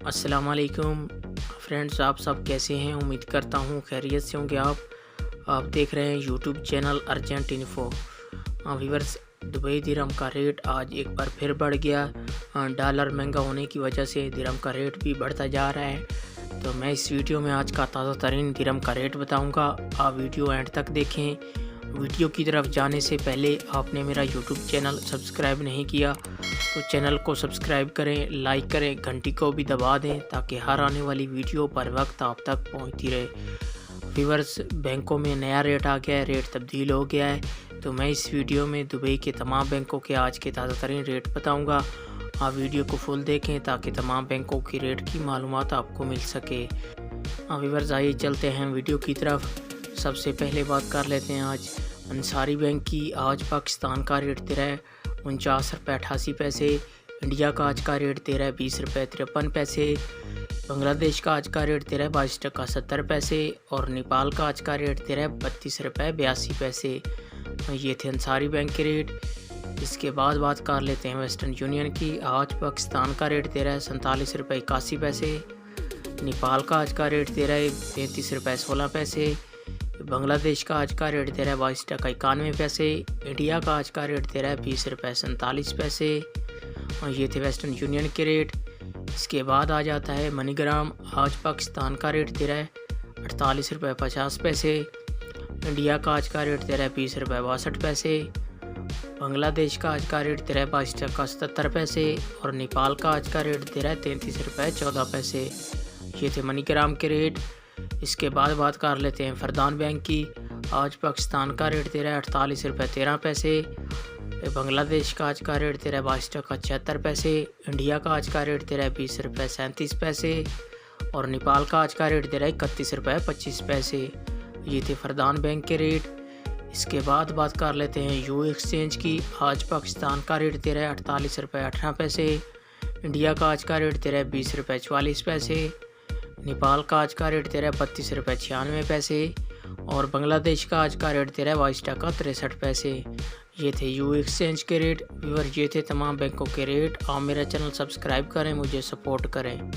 अस्सलाम वालेकुम फ्रेंड्स, आप सब कैसे हैं? उम्मीद करता हूँ खैरियत से होंगे। आप देख रहे हैं YouTube channel urgent info. Viewers, Dubai dirham का रेट आज एक बार फिर बढ़ गया। डॉलर महंगा होने की वजह से दिरहम का रेट भी बढ़ता जा रहा है। तो मैं इस वीडियो में आज का ताज़ा तरीन दिरहम का रेट बताऊँगा। आप वीडियो एंड तक देखें। वीडियो की तरफ जाने से पहले आपने मेरा यूट्यूब चैनल सब्सक्राइब नहीं किया तो चैनल को सब्सक्राइब करें, लाइक करें, घंटी को भी दबा दें ताकि हर आने वाली वीडियो पर वक्त आप तक पहुंचती रहे। व्यूअर्स, बैंकों में नया रेट आ गया है, रेट तब्दील हो गया है। तो मैं इस वीडियो में दुबई के तमाम बैंकों के आज के ताज़ा तरीन रेट बताऊँगा। आप वीडियो को फुल देखें ताकि तमाम बैंकों की रेट की मालूमात आपको मिल सके। व्यूअर्स, आइए चलते हैं वीडियो की तरफ। सबसे पहले बात कर लेते हैं आज अंसारी बैंक की। आज पाकिस्तान का रेट दे रहा है 49 रुपये 88 पैसे। इंडिया का आज का रेट दे रहा है 20 रुपये 53 पैसे। बांग्लादेश का आज का रेट दे रहा है 22 टका 70 पैसे। और नेपाल का आज का रेट दे रहा है 32 रुपये 82 पैसे। ये थे अंसारी बैंक के रेट। इसके बाद बात कर लेते हैं वेस्टर्न यूनियन की। आज पाकिस्तान का रेट दे रहा है 47 रुपये 81 पैसे। नेपाल का आज का रेट दे रहा है 33 रुपये 16 पैसे। बांग्लादेश का आज का रेट दे रहा है 22 टका 91 पैसे। इंडिया का आज का रेट दे रहा है 20 रुपये 47 पैसे। और ये थे वेस्टर्न यूनियन के रेट। इसके बाद आ जाता है मनीग्राम। आज पाकिस्तान का रेट दे रहा है 48 रुपये 50 पैसे। इंडिया का आज का रेट दे रहा है 20 रुपये 62 पैसे। बांग्लादेश का आज का रेट दे रहा है 22 टका 77 पैसे। और नेपाल का आज का रेट दे रहा है 33 रुपये 14 पैसे। ये थे मनीग्राम के रेट। इसके बाद बात कर लेते हैं फरदान बैंक की। आज पाकिस्तान का रेट दे रहा है 48 रुपये 13 पैसे। बांग्लादेश का आज का रेट दे रहा है 22 टका 76 पैसे। इंडिया का आज का रेट दे रहा है 20 रुपये 37 पैसे। और नेपाल का आज का रेट दे रहा है 31 रुपये 25 पैसे। ये थे फरदान बैंक के रेट। इसके बाद बात कर लेते हैं यू एक्सचेंज की। आज पाकिस्तान का रेट दे रहा है 48 रुपये 18 पैसे। इंडिया का आज का रेट दे रहा है 20 रुपये 44 पैसे। नेपाल का आज का रेट दे रहा है 32 रुपये 96 पैसे। और बांग्लादेश का आज का रेट दे रहा है 22 टका 63 पैसे। ये थे यू एक्सचेंज के रेट। व्यूअर, ये थे तमाम बैंकों के रेट। आप मेरा चैनल सब्सक्राइब करें, मुझे सपोर्ट करें।